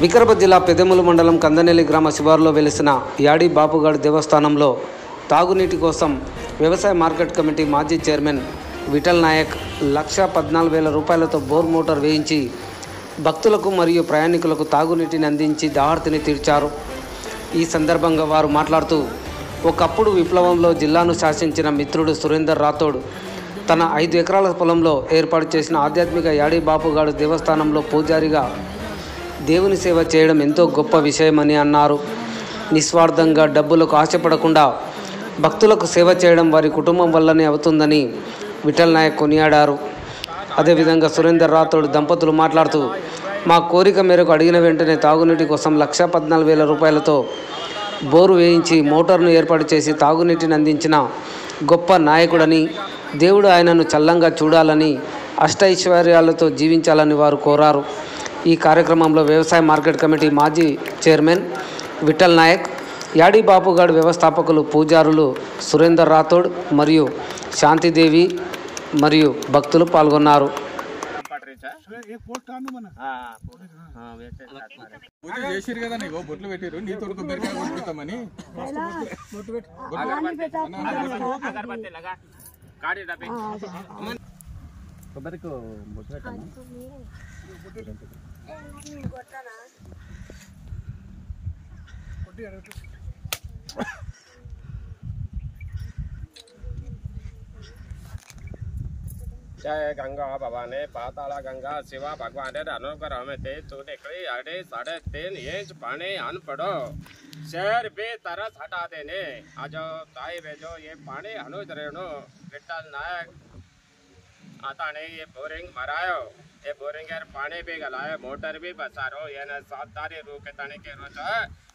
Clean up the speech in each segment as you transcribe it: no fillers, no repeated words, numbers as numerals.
వికారాబాద్ జిల్లా పెదెములు మండలం కందనేలి గ్రామ శివారులో వెలిసిన యాడి బాపుగాడ్ దేవస్థానంలో తాగునీటి కోసం వ్యవసాయ మార్కెట్ కమిటీ మాజీ చైర్మన్ విఠల్ నాయక్ 1,14,000 రూపాయలతో బోర్ మోటార్ వేయించి భక్తులకు మరియు ప్రయాణికులకు తాగునీటిని అందించి దాహార్తిని తీర్చారు. ఈ సందర్భంగా వారు మాట్లాడుతూ, ఒకప్పుడు విప్లవంలో జిల్లాను శాసించిన మిత్రుడు సురేందర్ రాథోడ్ తన 5 ఎకరాల పొలంలో ఏర్పాటు చేసిన ఆధ్యాత్మిక యాడి బాపుగాడు దేవస్థానంలో పూజారిగా దేవుని సేవ చేయడం ఎంతో గొప్ప విషయమని అన్నారు. నిస్వార్థంగా డబ్బులకు ఆశపడకుండా భక్తులకు సేవ చేయడం వారి కుటుంబం వల్లనే అవుతుందని విఠల్ నాయక్ కొనియాడారు. అదేవిధంగా సురేందర్ రాథోడ్ దంపతులు మాట్లాడుతూ, మా కోరిక మేరకు అడిగిన వెంటనే తాగునీటి కోసం 1,14,000 రూపాయలతో బోరు వేయించి మోటార్ను ఏర్పాటు చేసి తాగునీటిని అందించిన గొప్ప నాయకుడని, దేవుడు ఆయనను చల్లంగా చూడాలని, అష్టైశ్వర్యాలతో జీవించాలని వారు కోరారు. ఈ కార్యక్రమంలో వ్యవసాయ మార్కెట్ కమిటీ మాజీ చైర్మన్ విఠల్ నాయక్, యాడి బాపుగాడ్ వ్యవస్థాపకులు పూజారులు సురేందర్ రాథోడ్ మరియు శాంతిదేవి మరియు భక్తులు పాల్గొన్నారు. जय गंगा भवानी पाताला गंगा शिवा भगवान अनुग्रह में ते तू निकली 3.5 इंच पानी अन पड़ो शहर भी तरस हटा देने आजो ताई भेजो ये पानी अनुज रेणु विठल नायक आता नहीं ये बोरिंग मरायो ये बोरिंग पानी भी गलायो मोटर भी बसारो ये न सातारी रू के तने के रोज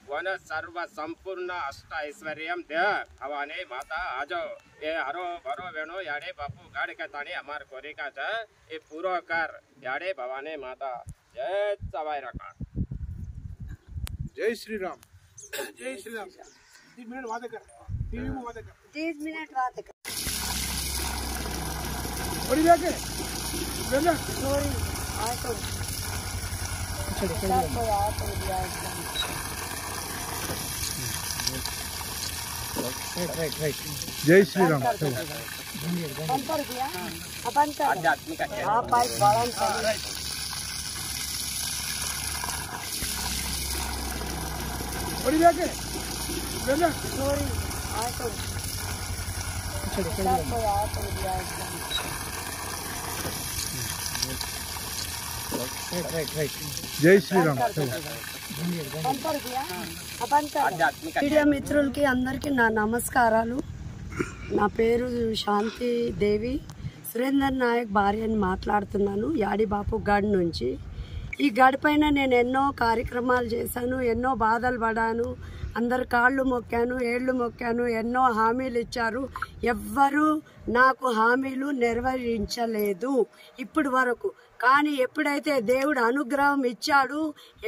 वन सर्व संपूर्ण अष्ट ऐश्वर्यम दे भवानी माता आजो ये हरो भरो वेणु याडे बापू गाड़ के तानी हमार कोरिका छ ये पूरो कर याडे भवानी माता जय सवाई रखा जय श्री राम जय श्री राम 30 मिनट वादे कर टीवी में वादे कर 30 मिनट वादे कर बड़ी जाके वेला सॉरी आटो चलो कोई आटो दिया राइट जय श्री राम अंतर किया अपन का आध्यात्मिक हां पाइप बालन बड़ी जाके वेला सॉरी आटो चलो कोई आटो दिया जय श्री राम अंतर किया अपन का आध्यात्मिक మీడియా మిత్రులకి అందరికీ నా నమస్కారాలు. నా పేరు శాంతి దేవి, సురేందర్ నాయక్ భార్యని మాట్లాడుతున్నాను యాడి బాపుగాడ్ నుంచి. ఈ గడిపైన నేను ఎన్నో కార్యక్రమాలు చేశాను, ఎన్నో బాధలు పడాను, అందరు కాళ్ళు మొక్కాను, ఏళ్ళు మొక్కాను, ఎన్నో హామీలు ఇచ్చారు. ఎవ్వరూ నాకు హామీలు నెరవేర్చలేదు ఇప్పటి వరకు. కానీ ఎప్పుడైతే దేవుడు అనుగ్రహం ఇచ్చాడు,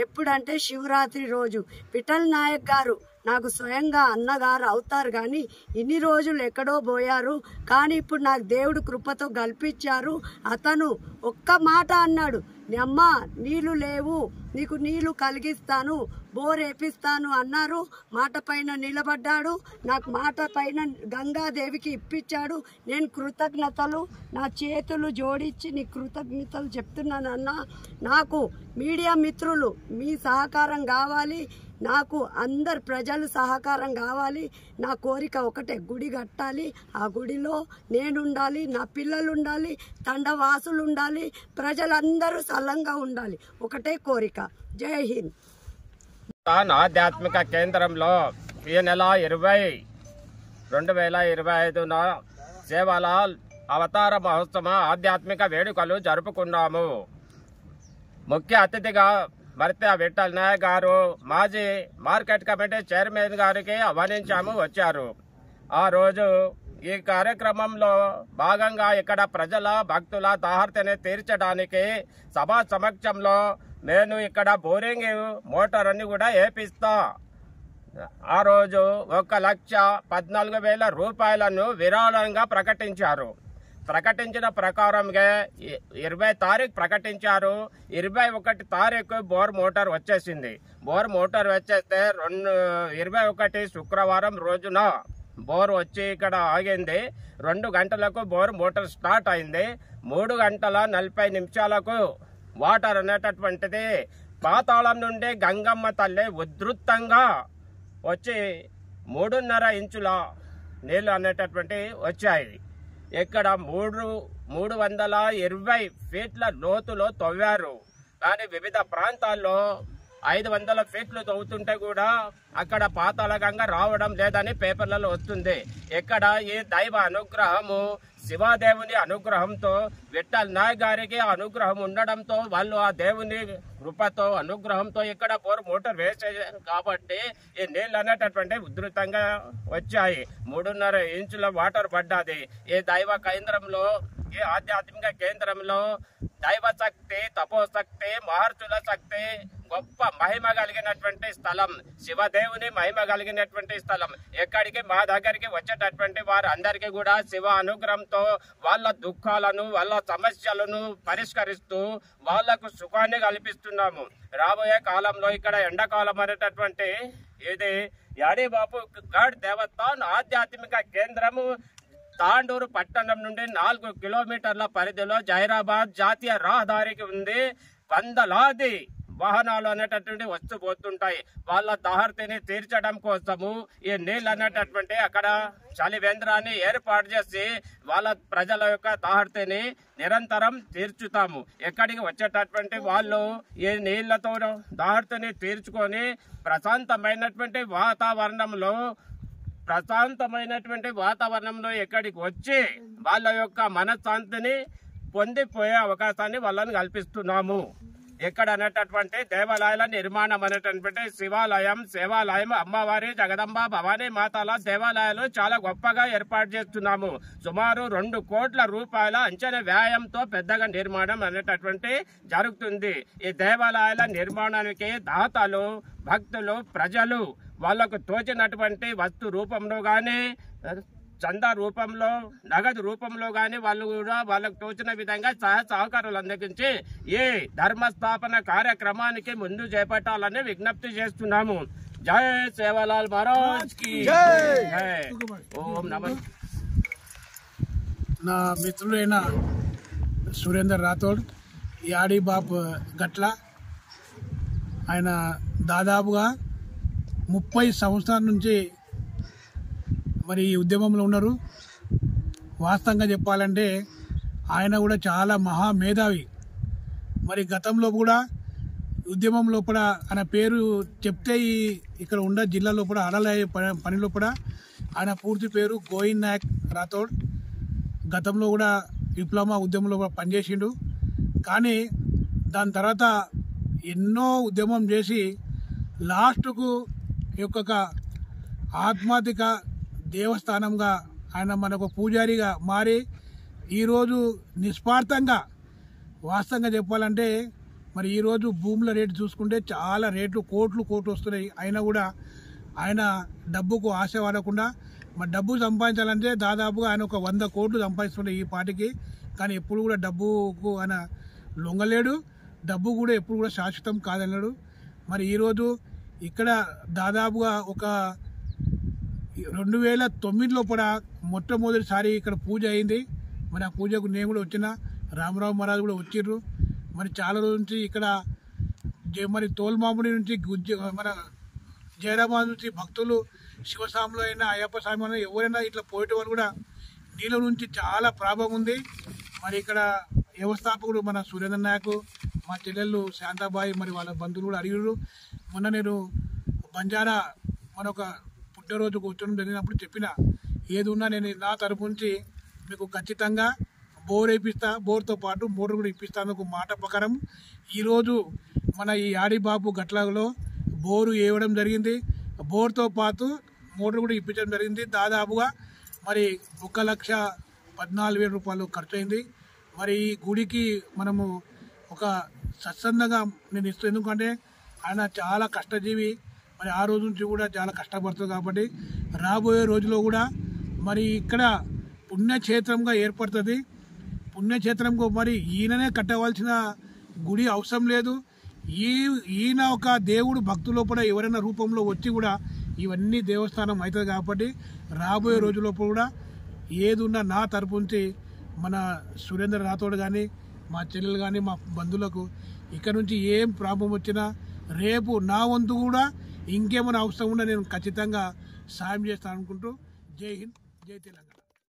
ఎప్పుడంటే శివరాత్రి రోజు విఠల్ నాయక్ గారు నాకు స్వయంగా అన్నగారు అవుతారు. కానీ ఇన్ని రోజులు ఎక్కడో పోయారు. కానీ ఇప్పుడు నాకు దేవుడు కృపతో కల్పించారు. అతను ఒక్క మాట అన్నాడు, అమ్మ నీళ్లు లేవు, నీకు నీళ్లు కలిగిస్తాను, బోర్ వేపిస్తాను అన్నారు. మాట పైన నిలబడ్డాడు. నాకు మాట పైన గంగాదేవికి ఇప్పించాడు. నేను కృతజ్ఞతలు నా చేతులు జోడించి నీ కృతజ్ఞతలు చెప్తున్నాను అన్న. నాకు మీడియా మిత్రులు మీ సహకారం కావాలి, నాకు అందరు ప్రజలు సహకారం కావాలి. నా కోరిక ఒకటే, గుడి కట్టాలి, ఆ గుడిలో నేనుండాలి, నా పిల్లలు ఉండాలి, తండవాసులు ఉండాలి, ప్రజలందరూ సల్లంగా ఉండాలి, ఒకటే కోరిక. జై హింద్. ఆధ్యాత్మిక కేంద్రంలో ఈ నెల 2025 సేవాలాల్ అవతార మహోత్సవ ఆధ్యాత్మిక వేడుకలు జరుపుకున్నాము. ముఖ్య అతిథిగా మర్త్య విఠల్ నాయక్ గారు మాజీ మార్కెట్ కమిటీ చైర్మన్ గారికి ఆహ్వానించాము, వచ్చారు. ఆ రోజు ఈ కార్యక్రమంలో భాగంగా ఇక్కడ ప్రజల భక్తుల దాహార్తిని తీర్చడానికి సభా సమక్షంలో నేను ఇక్కడ బోరింగ్ మోటార్ అన్ని కూడా వేపిస్తా. ఆ రోజు 1,14,000 రూపాయలను విరాళంగా ప్రకటించారు. ప్రకటించిన ప్రకారంగా 20 తారీఖు ప్రకటించారు. 21 తారీఖు బోర్ మోటార్ వచ్చేసింది. బోర్ మోటార్ వచ్చేస్తే 21 శుక్రవారం రోజున బోర్ వచ్చి ఇక్కడ ఆగింది. 2 గంటలకు బోర్ మోటార్ స్టార్ట్ అయింది. 3 గంటల 40 నిమిషాలకు వాటర్ అనేటటువంటిది పాతాళం నుండి గంగమ్మ తల్లి ఉధృతంగా వచ్చి 3.5 ఇంచుల నీళ్ళు అనేటటువంటి వచ్చాయి. ఇక్కడ 320 ఫీట్ల లోతులో తవ్వారు. కానీ వివిధ ప్రాంతాల్లో 500 ఫీట్లు తవ్వుతుంటే కూడా అక్కడ పాతాళ గంగ రావడం లేదని పేపర్లలో వస్తుంది. ఇక్కడ ఈ దైవ అనుగ్రహము శివాదేవుని అనుగ్రహంతో విఠల్ నాయక్ గారికి అనుగ్రహం ఉండడంతో వాళ్ళు ఆ దేవుని కృపతో అనుగ్రహంతో ఇక్కడ బోర్ మోటార్ వేసేసారు కాబట్టి ఈ నీళ్ళు అనేటటువంటి ఉధృతంగా వచ్చాయి. 3.5 ఇంచుల వాటర్ పడ్డాది. ఈ దైవ కేంద్రంలో, ఈ ఆధ్యాత్మిక కేంద్రంలో దైవ శక్తి, తపోశక్తి, మహర్షుల శక్తి, గొప్ప మహిమ కలిగినటువంటి స్థలం, శివదేవుని మహిమ కలిగినటువంటి స్థలం. ఎక్కడికి మా దగ్గరికి వచ్చేటటువంటి వారు అందరికీ కూడా శివ అనుగ్రహంతో వాళ్ళ దుఃఖాలను, వాళ్ళ సమస్యలను పరిష్కరిస్తూ వాళ్లకు సుఖాన్ని కల్పిస్తున్నాము. రాబోయే కాలంలో ఇక్కడ ఎండాకాలం అనేటటువంటి ఇది యాడిబాపు గఢ్ దేవస్థాన్ ఆధ్యాత్మిక కేంద్రము తాండూరు పట్టణం నుండి 4 కిలోమీటర్ల పరిధిలో జైరాబాద్ జాతీయ రహదారికి ఉంది. వందలాది వాహనాలు అనేటటువంటి వస్తుపోతుంటాయి. వాళ్ళ దాహర్తిని తీర్చడం కోసము ఈ నీళ్ళు అనేటటువంటి అక్కడ చలివేంద్రాన్ని ఏర్పాటు చేసి వాళ్ళ ప్రజల యొక్క దాహర్తిని నిరంతరం తీర్చుతాము. ఎక్కడికి వచ్చేటటువంటి వాళ్ళు ఈ నీళ్లతో దాహర్తిని తీర్చుకొని ప్రశాంతమైనటువంటి వాతావరణంలో ఎక్కడికి వచ్చి వాళ్ళ యొక్క మనశ్శాంతిని పొందిపోయే అవకాశాన్ని వాళ్ళని కల్పిస్తున్నాము. ఇక్కడ అనేటటువంటి దేవాలయాల నిర్మాణం అనేటటువంటి శివాలయం, సేవాలయం, అమ్మవారి, జగదంబ, భవానీ మాతల దేవాలయాలు చాలా గొప్పగా ఏర్పాటు చేస్తున్నాము. సుమారు 2 కోట్ల రూపాయల అంచనా వ్యయంతో పెద్దగా నిర్మాణం అనేటటువంటి జరుగుతుంది. ఈ దేవాలయాల నిర్మాణానికి దాతలు, భక్తులు, ప్రజలు వాళ్లకు తోచినటువంటి వస్తు రూపంలో గాని, చందా రూపంలో, నగదు రూపంలో గాని వాళ్ళు కూడా వాళ్ళకు తోచిన విధంగా సహకారాలు అందించి ఈ ధర్మస్థాపన కార్యక్రమానికి ముందు చేపట్టాలని విజ్ఞప్తి చేస్తున్నాము. జై సేవాలాల్ మహారాజ్ కి జై. ఓం నమః. నా మిత్రుడైన సురేందర్ రాథోడ్, యాడిబాప్ గట్ల, ఆయన దాదాపుగా 30 సంవత్సరాల నుంచి మరి ఈ ఉద్యమంలో ఉన్నారు. వాస్తవంగా చెప్పాలంటే ఆయన కూడా చాలా మహామేధావి. మరి గతంలో కూడా ఉద్యమం లోపల ఆయన పేరు చెప్తే ఇక్కడ ఉన్న జిల్లా లోపల అడలయ్యే పని లోపల ఆయన పూర్తి పేరు గోవింద్ నాయక్ రాథోడ్. గతంలో కూడా డిప్లొమా ఉద్యమంలో కూడా పనిచేసిండు. కానీ దాని తర్వాత ఎన్నో ఉద్యమం చేసి లాస్ట్కు యొక్క ఆధ్యాత్మిక దేవస్థానంగా ఆయన మనకు పూజారిగా మారి ఈరోజు నిస్వార్థంగా, వాస్తవంగా చెప్పాలంటే మరి ఈరోజు భూముల రేటు చూసుకుంటే చాలా రేట్లు కోట్లు వస్తున్నాయి. అయినా కూడా ఆయన డబ్బుకు ఆశ పడకుండా మరి డబ్బు సంపాదించాలంటే దాదాపుగా ఆయన ఒక 100 కోట్లు సంపాదిస్తున్నాయి ఈ పాటికి. కానీ ఎప్పుడు కూడా డబ్బుకు ఆయన లొంగలేడు. డబ్బు కూడా ఎప్పుడు కూడా శాశ్వతం కాదన్నాడు. మరి ఈరోజు ఇక్కడ దాదాపుగా ఒక 2009 లోపల మొట్టమొదటిసారి ఇక్కడ పూజ అయింది. మరి ఆ పూజకు నేను కూడా వచ్చిన, రామరావు మహారాజు కూడా వచ్చిర్రు. మరి చాలా రోజుల నుంచి ఇక్కడ మరి తోల్మాముడి నుంచి మన జైరాబాద్ నుంచి భక్తులు, శివస్వాములు అయినా, అయ్యప్ప స్వామి అయినా, ఎవరైనా ఇట్లా పోయేట వాళ్ళు కూడా నీళ్ళ నుంచి చాలా ప్రాబ్లం ఉంది. మరి ఇక్కడ వ్యవస్థాపకుడు మన సురేంద్ర నాయక్, మా చెల్లెళ్ళు శాంతాబాయి, మరి వాళ్ళ బంధువులు కూడా అడిగారు. మొన్న నేను బంజారా మనొక పుట్టినరోజు కూర్చొని జరిగినప్పుడు చెప్పిన, ఏది ఉన్నా నేను నా తరపు నుంచి మీకు ఖచ్చితంగా బోర్ వేయిస్తా, బోర్తో పాటు మోటార్ కూడా ఇప్పిస్తాను ఒక మాట ప్రకారం ఈరోజు మన ఈ యాడిబాపు గట్లలో బోరు వేయడం జరిగింది. బోర్తో పాటు మోటార్ కూడా ఇప్పించడం జరిగింది. దాదాపుగా మరి 1,14,000 రూపాయలు ఖర్చు అయింది. మరి ఈ గుడికి మనము ఒక సత్సందంగా నేను ఇస్తాను, ఎందుకంటే ఆయన చాలా కష్టజీవి. మరి ఆ రోజు నుంచి కూడా చాలా కష్టపడుతుంది కాబట్టి రాబోయే రోజుల్లో కూడా మరి ఇక్కడ పుణ్యక్షేత్రంగా ఏర్పడుతుంది. పుణ్యక్షేత్రంకు మరి ఈయననే కట్టవలసిన గుడి అవసరం లేదు. ఈయన ఒక దేవుడు భక్తుల కూడా ఎవరైనా రూపంలో వచ్చి కూడా ఇవన్నీ దేవస్థానం అవుతుంది. కాబట్టి రాబోయే రోజుల్లో కూడా ఏది ఉన్నా నా తరపు నుంచి మన సురేందర్ రాథోడ్ కానీ మా చెల్లెలు కానీ మా బంధువులకు ఇక్కడ నుంచి ఏం ప్రాబ్లం వచ్చినా రేపు నా వంతు కూడా ఇంకేమైనా అవసరం ఉన్నా నేను ఖచ్చితంగా సాయం చేస్తాను అనుకుంటూ జై హింద్, జై తెలంగాణ.